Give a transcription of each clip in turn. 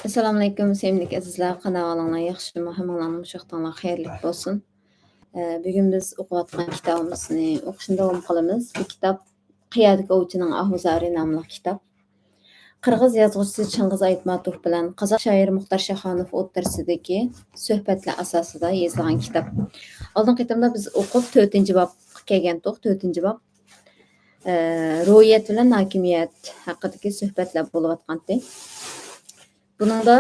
Assalomu alaykum, sevimli azizlar. Qanaqalar, yaxshimi? Hammalaring mushaqtinglar xayrli bo'lsin. Bugun biz o'qiyotgan kitobimizni o'qishni davom qilamiz. Bu kitob Qiyadagi ovchining ahvozlari nomli kitob. Qirg'iz yozuvchisi Chingiz Aytmatov bilan qozoq shoiri Muxtor Shahonov o'rtasidagi suhbatlar asosida yozilgan kitob. Oldingi qitimda biz o'qib 4-bob kelgandik. 4-bob ro'yat bilan hokimiyat haqidagi suhbatlar bo'layotgandi. Buningda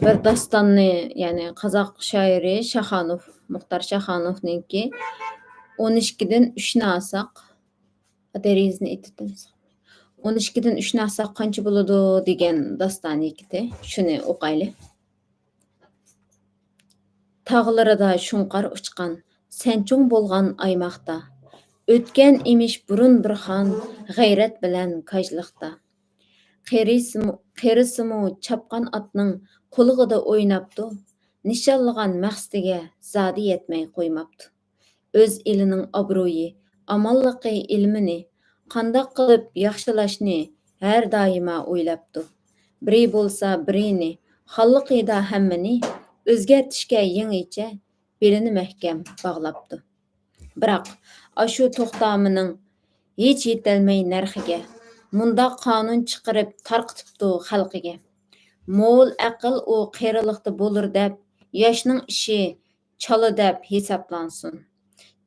bir dostonni, ya'ni qozoq shoiri Shahonov, Muxtor Shahonovninki 12dan 3 ni olsak, derizni etitimiz. 12dan 3 ni olsak qancha bo'ladi degan dostonnikida. Shuni o'qayli. Tağlarida şunqar uçqan, sənçun bolğan aymaqda. Ötken imiş burun bir xan, g'ayrat bilan kajliqda. Qerisimu chapqan atning qo'lig'ida o'ynabdi. Nishonlagan maqsadiga zodi yetmay qo'ymabdi. O'z elining obro'yi, amonliqi ilmini, qandoq qilib yaxshilashni har doimo o'ylabdi. Biri bo'lsa birini, xalqida hammani o'zgartishga yangicha belini mahkam bog'labdi. Biroq ashu to'xtamining hech yetolmay narxiga, mundaq qonun chiqarib tarqitibdi xalqiga. Mo'l aql u qerilikda bo'lur deb, yoshning ishi chala deb hisoblansin.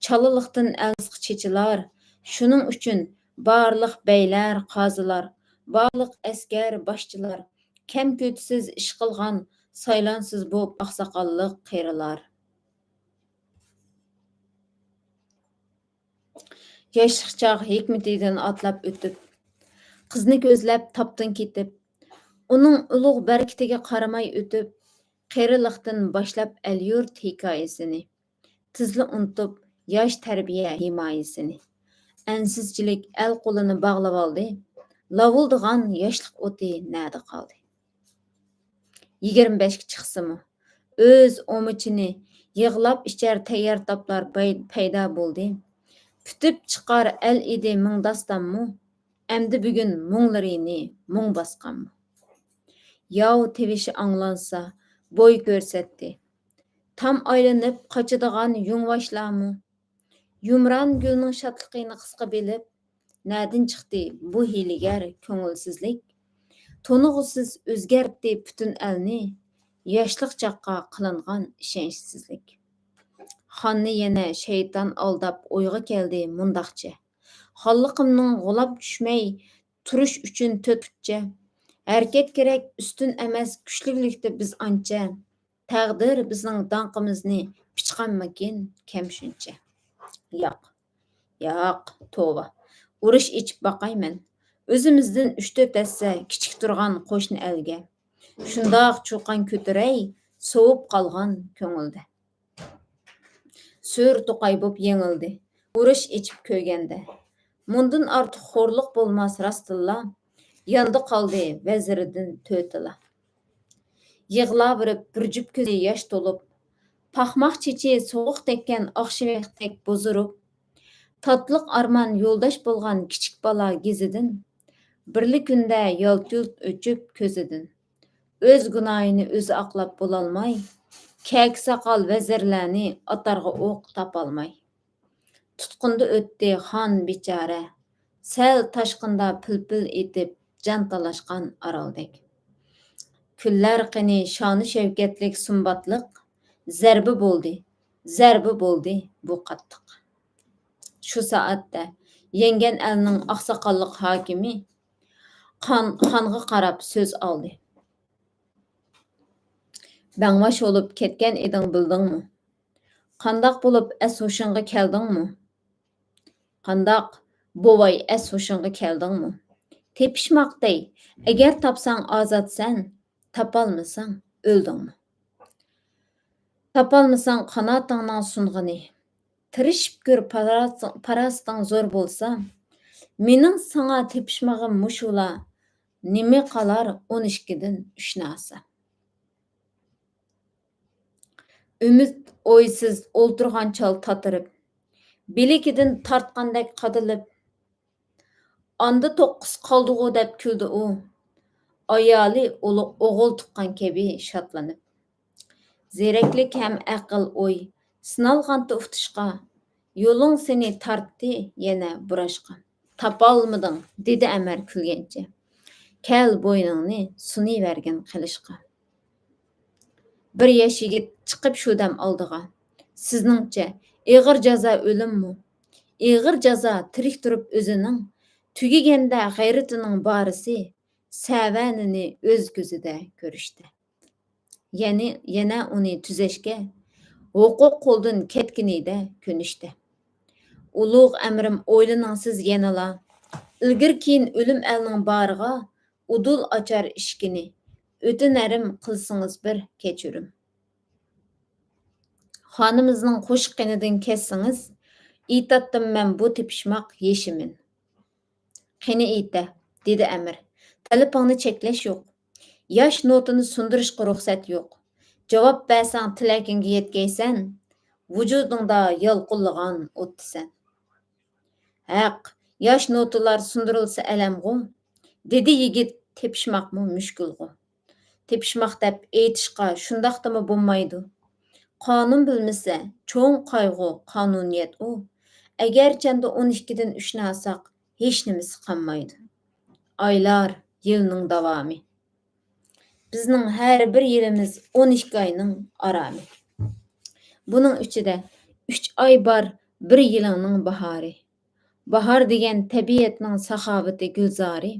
Chalalikdan alsq chechilar, shuning uchun barliq beylar, qozilar, barliq askar, boshchilar, kam ko'tsiz ish qilgan, saylansiz bu oqsoqolliq qerilar. Yoshlik chog' hikmatidan otlab o'tib, qizni ko'zlab topdan ketib, uning ulug' barakatiga qaramay o'tib, qerilikdan boshlab el-yurt hikoyasini, tizli unutib yosh tarbiya himoyasini. Ansizchilik el qo'lini bog'lab oldi, lavuldigan yoshlik o'ti nada qoldi. 25 ga chiqsimi, o'z omichini yig'lab ichar tayyor toplar paydo bo'ldi. Pütüp chiqar el edi ming dostonmi, endi bugun munglarini mung bosqanmi. Yov tevishi anglansa, bo'y ko'rsatdi. Tam aylanib qochadigan yungvoshlarmi, yumron gulning shodligini qisqa bilib, nadin chiqdi bu hiyligar ko'ngilsizlik. To'nug'isiz o'zgartdi butun elni, yoshlik chaqqa qilingan ishonchsizlik. Xonni yana shayton aldab o'yga keldi mundaqcha. Xonliqimning g'ulab tushmay turish uchun to'tutcha. Harakat kerak ustun emas kuchlilikda biz ancha. Taqdir bizning donqimizni pichqanmakin kam shuncha. Yo'q, tova. Urush ichib baqayman. O'zimizdan 3-4 dassa kichik turgan qo'shni elga. Shundoq chuqan ko'tiray, sovib qolgan ko'ngilda. Sür to'qay bo'p yengildi. Urush ichib ko'yganda. Mundan ortiq xo'rliq bo'lmas rastilla. Yanda qoldi vaziridan to'tila. Yig'lab birib bir jup ko'zi yosh to'lib, paxmoq chechi sovuq tekkan oqshivaqdek bozurib, tatliq arman yo'ldosh bo'lgan kichik bola gezidan, birli kunda yalt-yult o'chib ko'zidan. O'z gunohini o'zi aqlab bo'lolmay, kek saqal vazirlarni atarga o'q topolmay. Tutqunda o'tdi xon bechora, sel tashqinda pilpil etib jon talashgan aroldek. Kunlar qini shoni shavkatlik sumbatliq, zarbi bo'ldi bu qattiq. Shu soatda yengen elning oqsoqolliq hokimi xonga qarab so'z oldi. Bangvash bo'lib ketgan eding bildingmi? Qandoq bo'lib as-hushingga keldingmi? Qandoq bo'vay as-hushingga keldingmi? Tepishmoqday, agar topsang ozodsan, topolmasang o'ldingmi? Topolmasang qanotingning sung'ini, tirishib ko'r parasting zo'r bo'lsa, mening sana tepishmag'im mushula, nima qolar 12dan 3 ni olsa. Ümid o'ysiz o'ltirgan chol tatirib, belikidan tortqandek qadilib, Anda 9 qoldiğu deb kuldi u. Ayali o'g'il tuqqan kabi shodlanib. Zeraklik ham aql o'y, sinalg'anda uftishqa. Yo'ling seni tortdi yana burashqa. Topolmading, dedi Amar kulgancha. Kel bo'yningni sunivergin qilishqa. Bir yosh yigit chiqib shu dam oldiga. Sizningcha ig'ir jazo o'limmi? Ig'ir jazo tirik turib o'zining, tugiganda g'ayratining borisi savanini o'z ko'zida ko'rishdi. Yana uni tuzashga huquq qo'ldan ketganida ko'nishdi. Ulug' amrim o'ylaningsiz yanala, ilgir keyin o'lim elning bariga udul ochar ishkini, o'tinarim qilsangiz bir kechirim. Xonimizning qo'shiqqinidan kessangiz, itatdim men bu tepishmoq yeshimin. Qani ita, dedi Amir. Talabingni cheklash yo'q. Yosh notini sundirishga ruxsat yo'q. Javob bersang tilagingga yetkaysan, vujudingda yalqinlagan o'tdisan. Haq, yosh notalar sundirilsa alamg'u, dedi yigit tepishmoqmi mushkulg'u. Tepishmoq deb aytishqa shundoqdimi bo'lmaydi. Qonun bilmasa, cho'ng qayg'u qonuniyat u. Agar chanda 12dan 3ni olsaq, hech nimasi qolmaydi. Oylar, yilning davomi. Bizning har bir yilimiz 12 oyning arami. Buning ichida 3 oy bor bir yilingning bahori. Bahor degan tabiatning saxovati gulzori.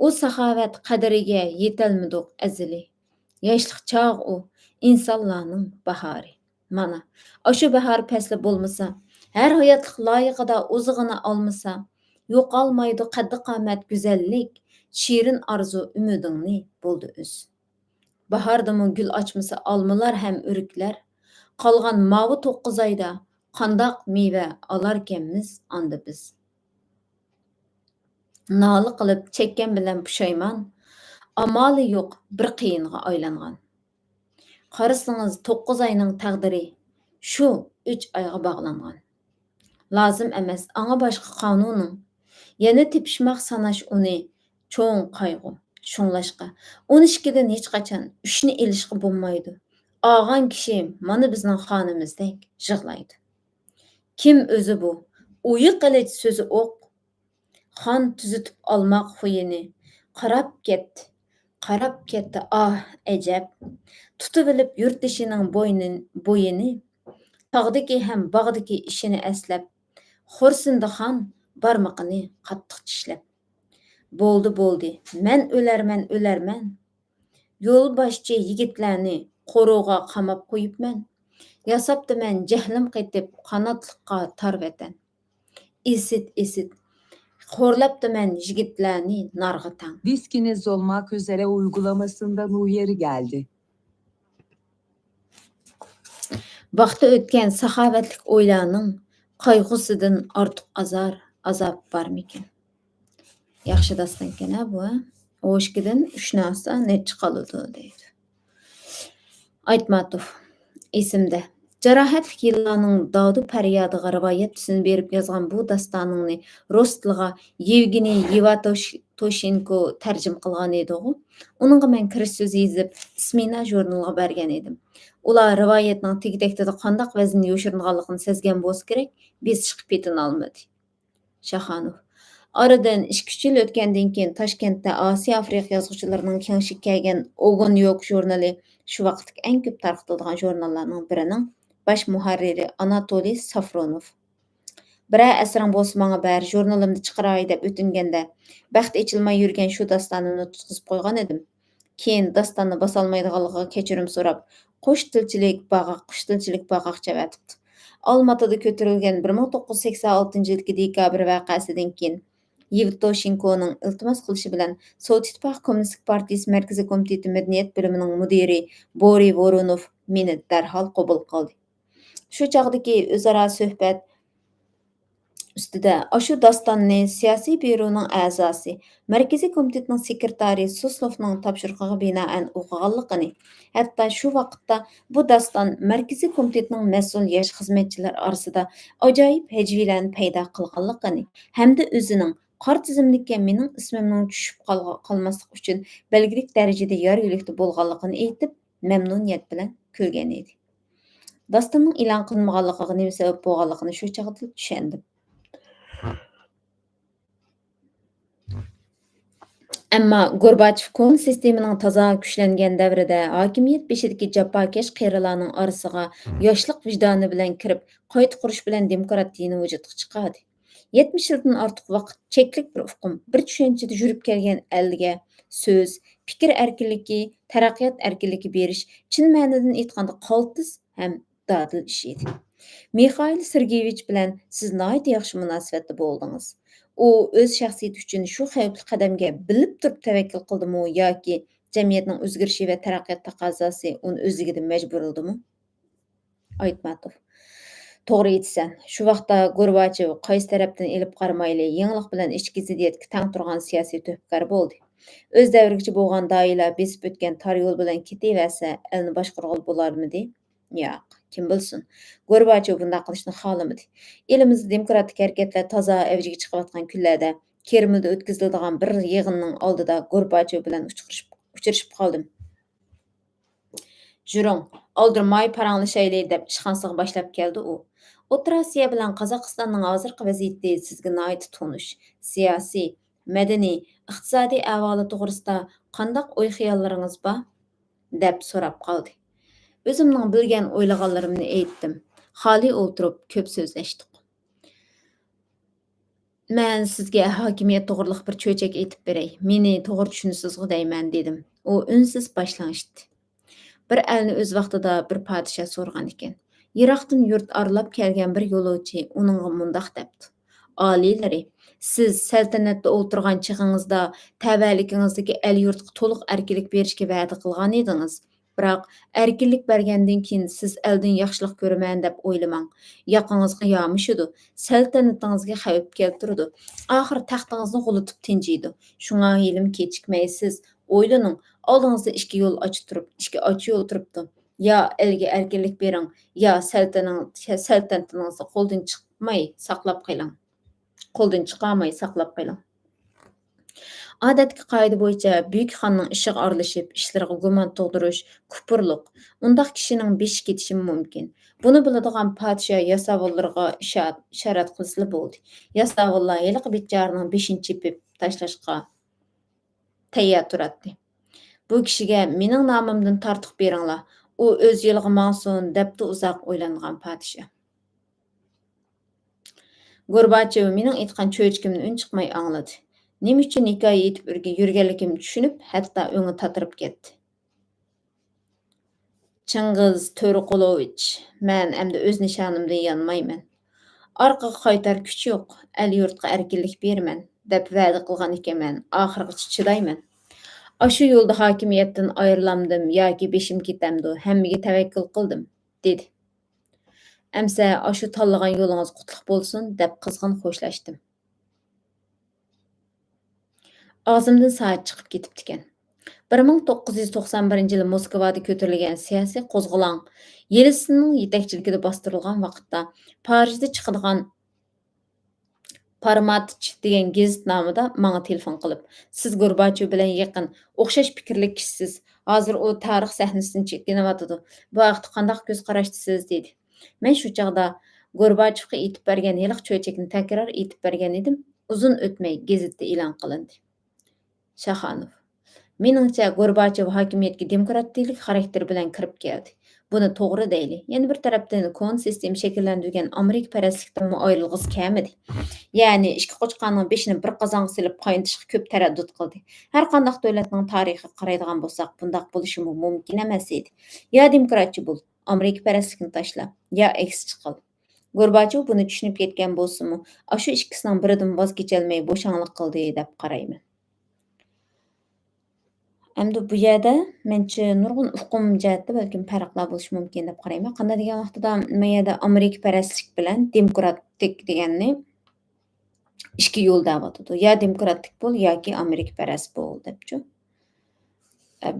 U saxovat qadriga yetolmadik azali. Yoshlik chog' u insonlarning bahori. Mana, o'sha bahor fasli bo'lmasa, har hayotlik loyiqida o'zig'ini olmasa, yo'qolmaydi qaddi qomat go'zallik, shirin arzu umidingni bo'ldi o'z. Bahordami gul ochmasa olmalar ham o'riklar, qolgan mavi 9 oyda qandoq meva olarkanmiz anda biz. Noli qilib chekkan bilan pushaymon, amali yo'q bir qiyinga aylangan. Qarasangiz 9 oyning taqdiri shu 3 oyga bog'langan. Lozim emas anga boshqa qonuning. Yana tepishmoq sanash uni cho'ng qayg'u. Shunglashqa 12dan hech qachon 3ni elishga bo'lmaydi. Og'an kishi mana bizning xonimizdek yig'laydi. Kim o'zi bu? Uyi qilich so'zi o'q. Xon tuzitib olmoq xuyini. Qarab ketdi, ajab. Tutib olib yurtishining bo'yini, tog'dagi ham bog'dagi ishini eslab, xo'rsindi xon barmoqini qattiq tishlab. Bo'ldi, men o'larman. Yo'lboshchi yigitlarni qo'rug'a qamab qo'yibman. Yasabdi men jahlim qaytib qanotliqqa tor vatan. Esit, Horlaptı men yigitlarni narg'a tang. Diskiniz olmak üzere uygulamasından uyarı geldi. Vaqti o'tgan saxovatlik o'ylarning qayg'usidan ortiq azob bormikin? Yaxshi dastan ekan bu. O'shkidan 3 narsa necha qoladi deydi. Aytmatov esimda. Jarohatlik yillarning dodi faryodiga rivoyat tusin berib yozgan bu dastoningni rus tiliga Yevgeniy Yevatoshenko tarjim qilgan edi-ku. Uningga men kirish so'zi yozib, Ismina jurnaliga bergan edim. Ular rivoyatning tegdektada qandaq vazn yo'shiringanligini sezgan bo'lsa kerak, biz chiqib ketin olmadi. Shaxonov. Aradan 2-3 yil o'tgandan keyin Toshkentda Osiyo Afrika yozuvchilarining kengashib kelgan Ogon Yok jurnali shu vaqtdagi eng ko'p tarqatilgan jurnallarning birining baş muharriri Anatoliy Safronov. Biror asring bo'lsa menga ber, jurnalimni chiqaray deb o'tinganda, baxt echilmay yurgan shu dastonimni tutqizib qo'ygan edim. Keyin dastonni bosolmaydiganligiga kechirim so'rab, qush tilchilik bog'oq chavatibdi. Olmaotada ko'tarilgan 1986-yilgi dekabr voqeasidan keyin Yevtoshenkoning iltimos qilishi bilan Sovet Ittifoqi Kommunistik partiyasi Markaziy komiteti madaniyat bo'limining mudiri Boriy Voronov meni darhol qabul qildi. Shu chog'dagi o'zaro suhbat ustida shu dostonni siyosiy byuroning a'zosi, Markaziy komitetning sekretari Suslovning topshirig'iga binoan o'qiganligini, hatto shu vaqtda bu doston Markaziy komitetning mas'ul yosh xizmatchilar orasida ajoyib hajvilarni paydo qilganligini hamda o'zining Qara tizimlikka mening ismimning tushib qolmaslik uchun belgilik darajada yor yo'likda bo'lganligini aytib, mamnuniyat bilan kulgan edi. Dasturning e'lon qilinmaganligiga nima sabab bo'lganligini shu chog'da tushundim. Ammo Gorbachev kon sistemaning toza kuchlangan davrida hokimiyat beshidagi jafokash qerilarning orasiga yoshlik vijdoni bilan kirib, qayta qurish bilan demokratiyani vujudga chiqardi. 70 yildan ortiq vaqt cheklik bir uqum, bir tushunchada yurib kelgan elga so'z, fikr erkinligi, taraqqiyot erkinligi berish chin ma'nodan aytganda qaltis ham dadil ish edi. Mixail Sergeyevich bilan siz nihoyat yaxshi munosabatda bo'ldingiz. U o'z shaxsiyati uchun shu xavfli qadamga bilib turib tavakkul qildimi yoki jamiyatning o'zgarishi va taraqqiyot taqozosi uni o'zligidan majburladimi? Aytmatov. To'g'ri aytsan. Shu vaqtda Gorbachev qaysi tarafdan elib qaramayli, yangilik bilan ichki ziddiyatga tang turgan siyosiy tuhfakor bo'ldi. O'z davrigacha bo'lgan doiralar besib o'tgan tor yo'l bilan ketaversa, elni boshqarg'ili bo'larmidi? Yo'q, kim bilsin. Gorbachev bunday qilishni xohlamadi. Elimizda demokratik harakatlar toza avjiga chiqayotgan kunlarda Kremlda o'tkaziladigan bir yig'inning oldida Gorbachev bilan uchrashib qoldim. Juring, oldirmay paranglashayli deb ishxonasiga boshlab keldi u. O'rta Osiyo bilan Qozog'istonning hozirgi vaziyati sizga nihoyat tonish. Siyosiy, madaniy, iqtisodiy ahvoli to'g'risida qandaq o'y-xiyollaringiz bor? Deb so'rab qoldi. O'zimning bilgan o'ylaganlarimni aytdim. Xoli o'ltirib ko'p so'zlashdik. Men sizga hokimiyat to'g'riliq bir cho'chak aytib beray. Meni to'g'ri tushunasizmi deyman dedim. U unsiz boshlang'ishdi. Bir elni o'z vaqtida bir podshoh so'rgan ekan. Yiroqdan yurt aralab kelgan bir yo'lovchi uningga mundaq debdi. Oliylari, siz saltanatda o'tirgan chig'ingizda tavalligingizdagi el yurtga to'liq erkinlik berishga va'da qilgan edingiz. Biroq erkinlik bergandan keyin siz eldan yaxshilik ko'raman deb o'ylamang. Yoqingizga yomishidi, saltanatingizga xavf keltiradi. Oxir taxtingizni g'ulitib tinjiydi. Shunga yelim kechikmaysiz. O'ylaning, oldingizda ikki yo'l ochiq yo'l turibdi. Ya elga erkinlik bering, ya saltanatingizni qo'ldan chiqarmay saqlab qo'ying. Odatdagi qoida bo'yicha buyuk xonning ishiga aralashib, ishlariga gumon tug'dirish kupurliq. Undaq kishining beshi ketishi mumkin. Buni biladigan podshoh yasovullariga ishorat qilsa bo'ldi. Yasovullar haliqi bechorning beshini chepib tashlashga tayyor turadi. Bu kishiga mening nomimdan tortiq beringlar. U o'z yo'liga ma'sun debdi uzoq o'ylangan podshoh. Gorbachev mening aytgan cho'chkimni unchiqmay angladi. Nima uchun hikoya aytib yurganligimni tushunib, hatto o'ng'i tatirib ketdi. Chingiz To'raqulовich, men endi o'z nishonimdan yonmayman. Orqaga qaytar kuch yo'q, el yurtga erkinlik berman deb va'da qilgan ekanman. Oxirigacha chidayman. Ashu yo'lda hokimiyatdan ayrilamdim yoki beshim ketamdi, hammaga tavakkul qildim, dedi. Amsa ashu tanlagan yo'lingiz qutlug' bo'lsin deb qizg'in xo'shlashdim. Ağzımdan saat chiqib ketibdi ekan. 1991 yılı Moskvada ko'tarilgan siyosiy qo'zg'olon Yelsinning yetakchiligida bostirilgan vaqtda Parijda chiqadigan Parmatch degan gazet nomida menga telefon qilib, siz Gorbachev bilan yaqin, o'xshash fikrli kishisiz. Hozir u tarix sahnasidan chetlanyotidi. Bu vaqtda qanday ko'z qarashdisiz dedi. Men shu chaqda Gorbachevga aytib bergan heliq cho'chakni takror aytib bergan edim. Uzun o'tmay gazetda e'lon qilindi. Shaxanov. Meningcha Gorbachev hokimiyatga demokratik xarakter bilan kirib keldi. Buni to'g'ri deyli. Yana bir tarafdan kon sistem shakllantirgan Amerika parastlikdan ayrılg'isi kelmadi. Ya'ni ikki qo'chqonning beshini bir qozonga silib qaynatishga ko'p taraddud qildi. Har qanday davlatning tarixiga qaraydigan bo'lsak, bundaq bo'lishi mumkin emas edi. Ya demokratchi bo'l, Amerika parastlikni tashla, ya aksicha qil. Gorbachev buni tushunib ketgan bo'lsa-mu, shu ikkisining biridan voz kecholmay bo'shanlik qildi deb qarayman. Endi bu yerda mencha nurg'un uqum jihatda balkim farqlar bo'lishi mumkin deb qarayman. Qanday degan vaqtida men yerda Amerika parastlik bilan demokratik deganni ikki yo'l da'vatidi. Ya demokratik bo'l yoki Amerika parast bo'l debchi.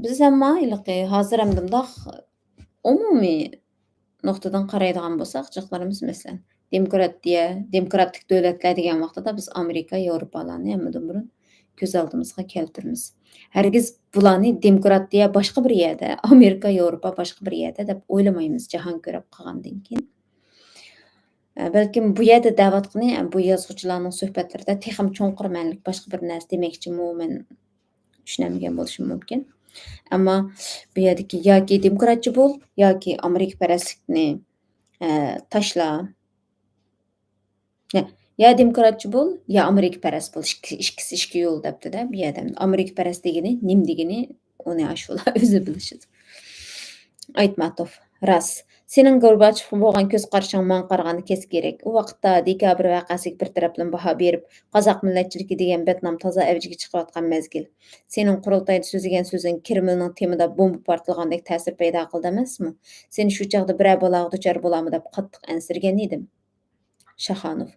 Biz hamma hozir ham bundoq umumiy nuqtadan qaraydigan bo'lsak, jiqlarimiz masalan demokratik dövlətlər degan vaqtida biz Amerika, Avropalarni hammadan burun ko'z oldimizga keltiramiz. Hargiz bularni demokratiya boshqa bir yerda, Amerika, Avropa boshqa bir yerda deb o'ylamaymiz jahon ko'rib qolgandan keyin. Balkim bu yerda da'vatqini bu yozuvchilarning suhbatlarida texim cho'nqur ma'nilik boshqa bir narsa demoqchimi men tushunamagan bo'lishim mumkin. Ammo bu yerdagi yoki demokratchi bo'l yoki Amerikaparastlikni tashla. Ya demokratchi bo'l, ya Amerikaparast bo'l. Ikkisi ikki yo'l debdi-da bu yerda. Amerikaparast degani nim degani uni ashular o'zi bilishadi. Aytmatov, rost. Sening Gorbachevga bo'lgan ko'z qarashing men qaraganda kes kerak. U vaqtda dekabr voqeasiga bir taraflama baho berib, qozoq millatchiligi degan betnom toza avjiga chiqayotgan mezgil. Sening qurultayda so'zlagan so'zing Kremlning temida bomba portlagandak ta'sir paydo qildi emasmi? Seni shu chaqda biror baloga duchor bo'laman deb qattiq ansirgan edim. Shaxonov.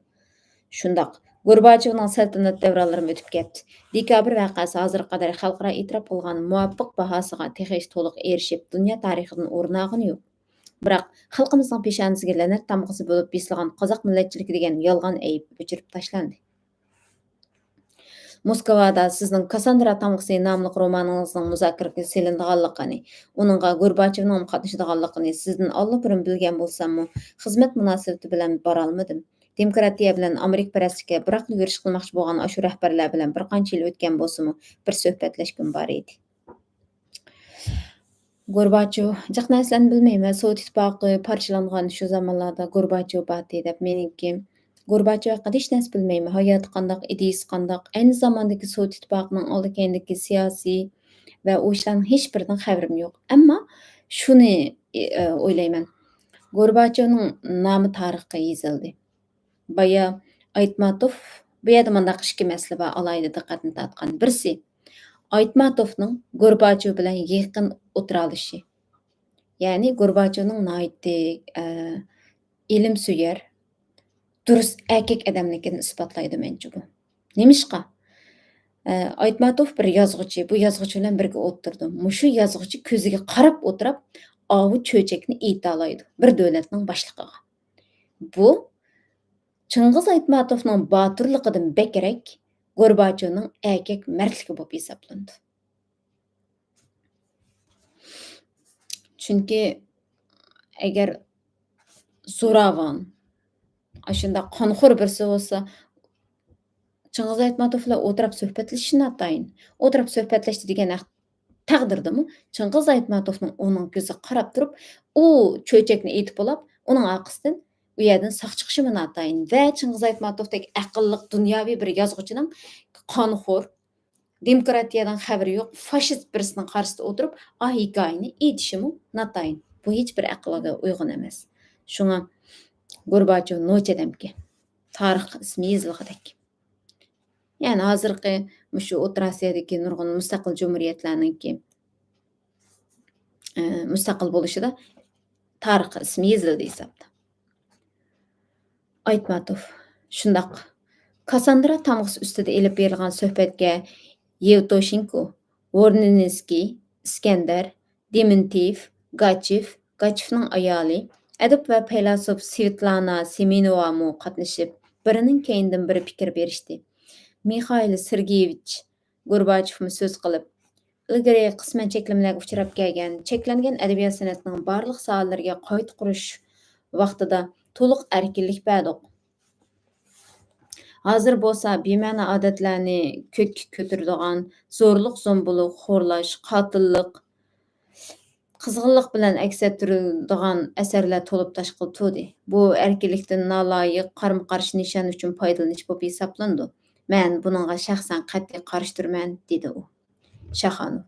Shundoq. Gorbachevning saltanat davronlari o'tib ketdi. Dekabr voqeasi hozirga qadar xalqaro e'tirof qilgan muvofiq bahosiga texnish to'liq erishib, dunyo tarixidan o'rin olgani yo'q. Biroq xalqimizning peshonasiga la'nat tamg'isi bo'lib besilgan qozoq millatchiligi degan yolg'on ayb o'chirib tashlandi. Moskvada sizning Kassandra tamg'isi nomli romaningizning muzokaraga selindiganligini, uningga Gorbachevning qatnashadiganligini sizdan allabirun bilgan bo'lsam-mu, xizmat munosabati bilan bora olmadim. Demokratiya bilan Amerikaparastlikka biroq yurish qilmoqchi bo'lgan ashu rahbarlar bilan bir qancha yil o'tgan bo'lsa-mu, bir suhbatlashgan bor edi. Gorbachev, jiq narsalarni bilmayman. Sovet ittifoqi parchalangan shu zamonlarda Gorbachev bati deb meniki. Gorbachev haqida hech narsa bilmayman. Hayoti qandoq, ideyasi qandoq, ayni zamondagi Sovet ittifoqining oldi keyindagi siyosiy va u ishlarning hech biridan xabarim yo'q. Ammo shuni o'ylayman. Gorbachevning nomi tarixga yozildi. Baya Aytmatov bu yerda mundaq ikki masala bor alayda diqqatni tortgan. Birisi Aytmatovning Gorbachev bilan yaqin o'tiralishi. Ya'ni Gorbachevning noiti ilm suyar, durust erkak odamligini isbotlaydi mencha bu. Nimishqa? Aytmatov bir yozuvchi, bu yozuvchi bilan birga o'tirdi. Mushu yozuvchi ko'ziga qarab o'tirib, ovi cho'chakni aytalaydi bir davlatning boshlig'iga. Bu Chingiz Aytmatovning botirligidan bekrak Gorbachevning erkak mardligi bo'lib hisoblandi. Chunki agar zo'ravon, ashunda qonxo'r birisi bo'lsa, Chingiz Aytmatov bilan o'tirib suhbatlashishni atayin. O'tirib suhbatlashdi degan taqdirdami, Chingiz Aytmatovning uning ko'ziga qarab turib, u cho'chakni aytib olib, uning orqasidan u yerdan saq chiqishi atayin. Va Chingiz Aytmatovdek aqlli dunyoviy bir yozuvchining qonxo'r, demokratiyadan xabari yo'q, fashist birisining qarshisida o'tirib, hikoyani aytishimi natayin. Bu hech bir aqlga uyg'un emas. Shunga Gorbachev nochadamki tarix ismi yozilgandek. Ya'ni hozirgi shu O'rta Osiyodagi nurg'un mustaqil jumhuriyatlarningki mustaqil bo'lishida tarix ismi yozildi hisobda. Aytmatov shundoq Kassandra tamg'isi ustida elib berilgan suhbatga Yevtoshenko, Vorninskiy, Iskandar, Dementeyev, Gachevning ayoli, adib va faylasuf Svetlana Semenova qatnashib, birining keyindan biri fikr berishdi. Mikhail Sergeyevich Gorbachev so'z qilib, ilgari qisman cheklimlarga uchrab kelgan, cheklangan adabiyot san'atining barliq sohalariga qayta qurish vaqtida to'liq erkinlik berdik. Hozir bo'lsa bema'ni odatlarni ko'kka ko'taradigan zo'rliq, zo'mbuliq, xo'rlash, qotillik, qizg'inlik bilan aks ettiriladigan asarlar to'lib tashqil to'di. Bu erkinlikdan noloyiq, qarama-qarshi nishon uchun foydalanish bo'lib hisoblandi. Men buningga shaxsan qat'iy qarshi turman, dedi u. Shaxonov.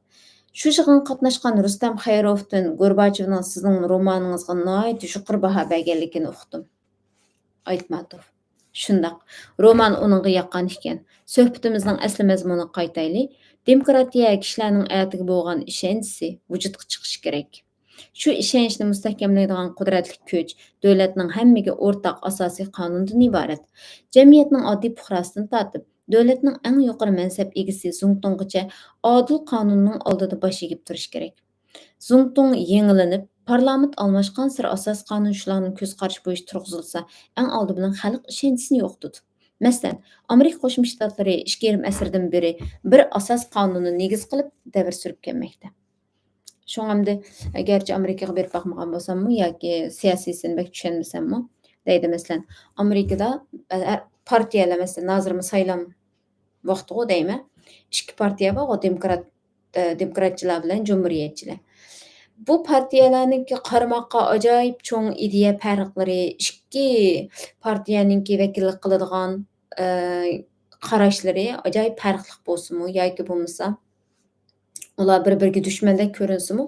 Shu yig'inga qatnashgan Rustam Xayrovdan Gorbachevning sizning romaningizga nihoyat yuqori baho berganligini uqdim. Aytmatov. Shundoq, roman uningga yoqqan ekan. Suhbatimizning asli mazmunini qaytayli. Demokratiya kishilarning hayatiga bo'lgan ishonchi vujudga chiqishi kerak. Shu ishonchni mustahkamlaydigan qudratli kuch davlatning hammaga o'rtaq asosiy qonundan iborat. Jamiyatning oddiy fuqarosidan tortib, davlatning eng yuqori mansab egasi Zungtunggacha odil qonunning oldida bosh egib turish kerak. Zungtung yangilanib, Parlament almashqansir asos qonun shularning ko'z qarashi bo'yicha turg'izilsa, eng oldi bilan xalq ishonchisini yo'qotadi. Masalan, Amerika Qo'shma Shtatlari 2,5 asrdan beri bir asos qonunni negiz qilib davr surib kelmoqda. Şoňamdy gerçi Amerikaga berip bakmagan bolsammy ýa-ki siýasysyny bäk düşenmesemmi, diýdi meselem, Amerikada partiýalar meselem nazyrmy saýlam wagty go diýme, 2 partiýa bar, o demokratçylar bilen jumhuriyetçiler. Bu partiýalarnyňki garamakka ajaýyp çoň ideýa pärklери, 2 partiýanyňki wekillik kıladigan garaşlary ajaýyp pärklik bolsunmy ýa-ki bolmasa ular bir-biriga düşmendek görünsümü,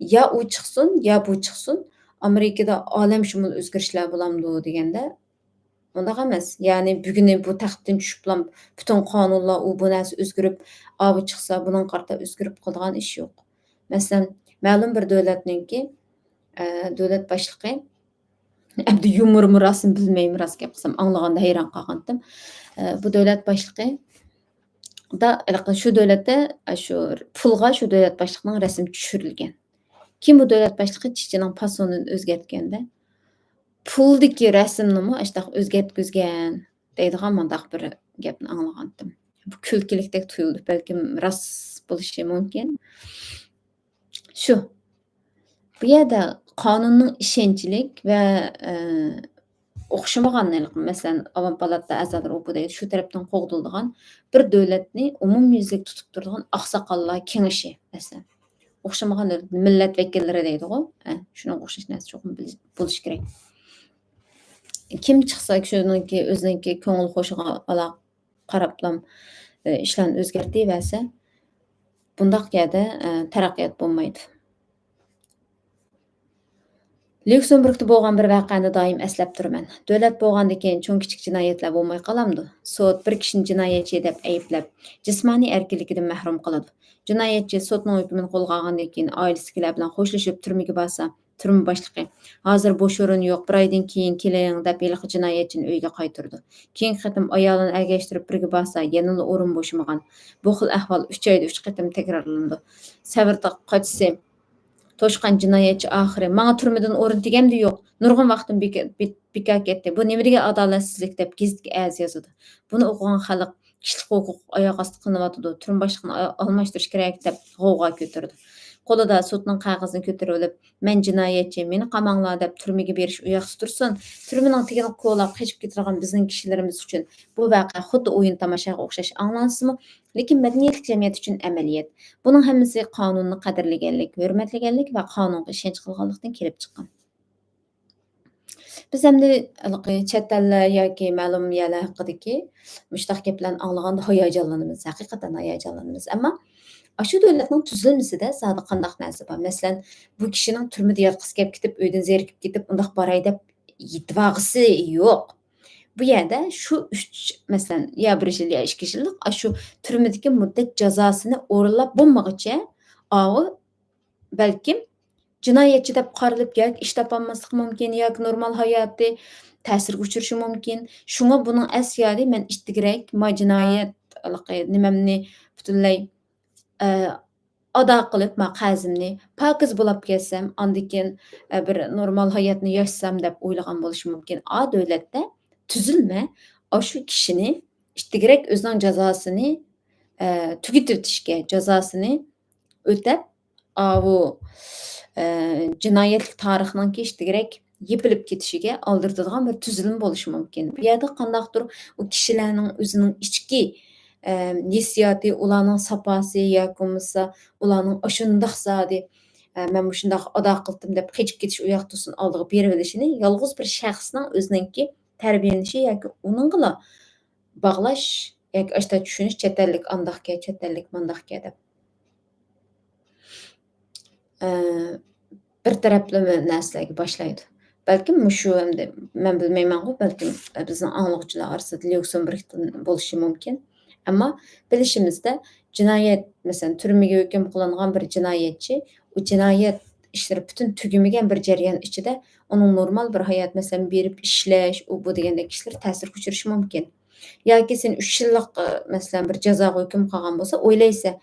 ya o çıksın ya bu çıksın. Amerikada alemşumul özgürişler bulamdı degende undaq emas. Yani bugün bu taxtdan düşüp bilan bütün kanunlar o bu näse özgürüp, bu çıksa bunun qarta özgürüp qıldıgan iş yok. Mesela ma'lum bir döwletninki döwlet başlygy ämdi yumurmy rasm bilmeýim rast gep qilsam anlaganda hayran qalgandym. Bu döwlet başlygy da şu döwletde şu pulga şu döwlet başlygynyň resmi düşürilgen. Kim bu döwlet başlygy çiçiniň pasonuny özgertgende puldaki resmnimi aştaq özgertgizgen diýdigan mandaq bir gepni anlagandym. Bu külkilikdek tuyuldy. Belkim rast boluşy mümkin. Şu. Bu ýerde kanunnyň işençilik we okşamaganlyk, meselem Awam palatda azadlar o bu diýdi, şu tarapdan gogduldygan bir döwletni umumýüzlik tutup durýan aksakallar keňeşi meselem. Okşamagan millet vekilleri diýdi-go. Şuna okşaş näse çokum boluş gerek. Kim çıksa şununki özüninki köňül hoşuga ala qaraplam işlerini özgertdi berse bundaq ýerde teraqqiyat bolmaýdy. Lüksemburgda bolgan bir wagany daim eslep durman. Döwlet bolgandyken çoň kiçik jinaýetler bolmay galamdy. Sot bir kişini jinaýetçi dep eýiplep, jismani erkinliginden mahrum kılady. Jinaýetçi sotnyň hökmüni golga algandan keyin ailesikiler bilen hoşlaşyp türmege barsa, türme başlygy "Hazır boş orun ýok, bir aýdan keyin keleň" dep ýylyk jinaýetçini öýge gaýtyrdy. Keyinki gatym aýalyny ergeşdirip birge barsa, ýanynda orun boşamagan. Bu xil ähwal 3 aýda 3 gatym tekrarlandy. Säbirde gaçsy toşkan jinaýetçi ahyry "Maňa türmeden orun tigemdi ýok. Nurgun wagtym bekar ketdi. Bu nimäge adalatsizlik" dep gizitge äz ýazdy. Bunu okugan halyk kişilik hukuk aýak asty kılanypdy. Türme başlygyny almaşdyryş kerek dep gowga götürdi. Kolada sotnyň kagyzyny köterip alyp "Men jinaýetçi, meni gamaňlar" dep türmege beriş uýaksy tursun. Türmeniň tigini kolap kaçyp getirgen bizniň kişilerimiz üçin bu waka huddy oýun tamaşaga okşaş anlansymy, lekin medeniýetlik jemgyýet üçin emeliýet. Buning hemmesi kanuny kaderlegenlik, hörmetlegenlik we kanunga işenç kılganlykdan kelip çykkan. Biz hemde çet eller ýa-ki ma'lum ýerler hakydaki muştaq geplerni anlaganda haýajanlanymyz, hakykatan haýajanlanymyz. Emma aşu döwletniň tüzülmesinde zady qandaq näse bar? Meselem, bu kişiniň türmede ýatgysy gelip gidip, öýden zerikip gidip, undaq baray dep ýitwagsy ýok. Bu ýerde şu 3 meselem ýa 1 ýyl ýa 2 ýyllyk aşu türmedeki muddet jazasyny oralap bolmagyça belkim jinaýetçi dep garalyp gelip iş tapalmaslyk mümkin ýa-ki normal haýaty täsir uçurşy mümkin. Şuňa bunyň äsýari men iştigirek ma jinaýet nimemni butunlay ada kılıp ma kazimni pakiz bulap gelsem andikin bir normal hayatını yaşasam dep oylagan boluşum mümkin. A döwletde tüzülme aşu kişini iştigirek özüň jazasyny tügititişke, jazasyny ötep bu jinaýetlik taryhynyňki iştigirek ýepilip ketişige aldyrdygan bir tüzülme boluşy mümkin. Bu ýerde gandakdyr o kişilerniň özüniň içki hissiyatı, ulanın sapası ýa-ki bolmasa ulanın aşındaq zady men muşundaq ada kıldım dep keçip getiş uýak tursun aldygy berip bilişini ýalgyz bir şähsniň özüniňki terbiýelenişi ýa-ki onuňla baglaş ýa-ki aşta düşünüş çet ellik andakka, çet ellik mandakka dep. Bir taraplama näselerge başlaýdy. Belkim muşu hemde men bilmeýän go, belkim bizniň anlagçylar arasynda Lüksemburgdan boluşy mümkin. Ama bilişimizde cinayet mesela türmege höküm kılıngan bir cinayetçi o cinayet işleri bütün tügümegen bir jerýan içinde onun normal bir hayat mesela berip işleş o bu degende kişiler täsir köçürüşi mümkin. Ýa-ki sen 3 ýyllyk mesela bir jaza höküm kılgan bolsa oýlaýsa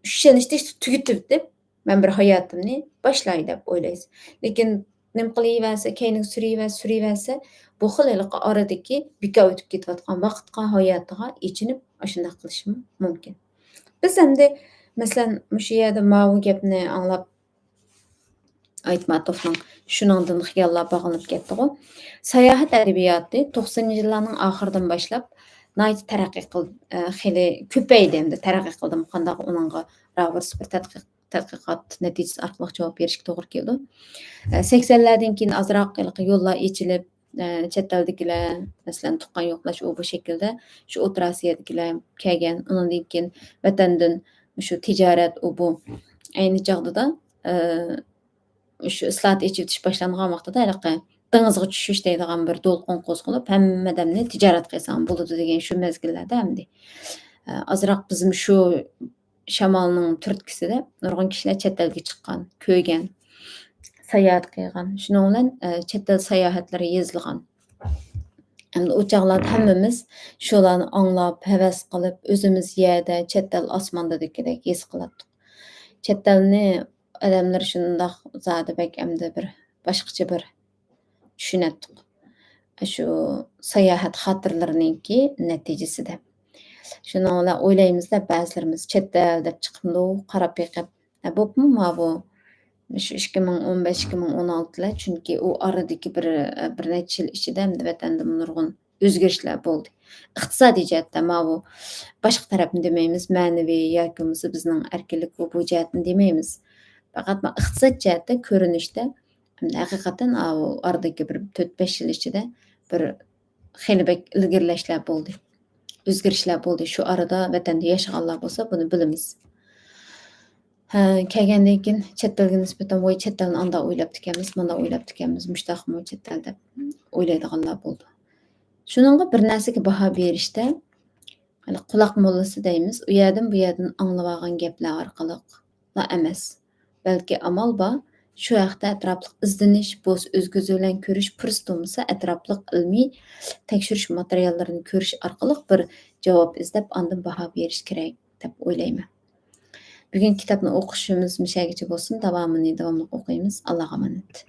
3 ýyl işte tügütip dep men bir hayatımni başlay dep oylaýsy. Lekin nim qilyberse, keýniň sürýberse, bu hylylyk aradaki bika ötüp ketipatgan wagtga, hayatyga içinip aşyndak kılışym mumkin. Biz hemde meselen muşu ýerde mawy gepni aňlap Aitmatov'ның şunundan hiyallap bağlanıp ketdi-go. Sayahat edebiýaty 90-njy ýyllaryň ahyrdan başlap naýat terakki kıldy. Hili köpeýdi hemde terakki kıldy. Kandaq onunğa rawar bir tadqiqat netijesi arkaly jogap berişik togry keldi. 80'lerden keyin azrak ýollar içilip, çet eldekiler, meselen tuqqan ýoklaş o bu şekilde şu Otur Asya'dakiler kelgen, ondan keyin wetenden şu ticaret o bu. Aýny jagdada şu ıslat içip başlangan wagtda ýa-da deňizge düşüş diýdigan bir dolqun gozgulyp, hemme adamny tijaret kılsan bolady degen şu mezgillerde hemdi. Azrak bizim şu şamalynyň türtkiside nurgun kişiler çet elge çykkan, köýgen, saýahat kılgan. Şunuň bilen çet el saýahatleri ýazylgan. Hem o çağlarda hemmemiz şolarny aňlap, heves kılıp, özümüz ýerde, çet el asmanda dikidek ýes kılatdyk. Çet elni adamlar şundak zady bek emde bir başgaça bir düşünetdik. Şu saýahat hatyrlarynynki netijesinde. Şunuň bilen oýlaýmyz-da bäzilerimiz çet el dep çykymdy, garap ýakyp, bopmy ma bu? Şu 2015-2016'lar çünki o aradaky bir neçe ýyl içinde hem de wetende nurgun özgerişler boldy. Iqtisadi jihatda ma bu başga tarapyn demeýmiz, mänevi ýakymyzy bizniň erkinlik we bu jihatyn demeýmiz. Fakat ma iqtisad jihatda körünüşde hem de hakykatan o aradaky bir 4-5 ýyl içinde bir hili bek ilgirleşler boldy. Özgerişler boldy. Şu arada wetende ýaşaganlar bolsa bunu bilimiz. Kelgenden keyin çet elge nisbeten woy çet elni anda oýlap dikenmiz, mana oýlap dikenmiz, muştakmy çet el dep oýlaýdyganlar boldy. Şunuňga bir näsege baha berişde hani kulak mollası diýimiz, u ýerden bu ýerden aňlap algan gepler arkalyla emes. Belki amal ba, şu ýakda etraplyk izdeniş, bos öz gözü bilen körüş pürsüt bolmasa etraplyk ilmi tekşiriş materiallaryny körüş arkalyk bir jogap izdep andan baha beriş kerek dep oýlaýman. Bugün kitapny okuşymyz mişägiçe bolsun, dawamyny dawamlyk okuýmyz. Allaha emanet.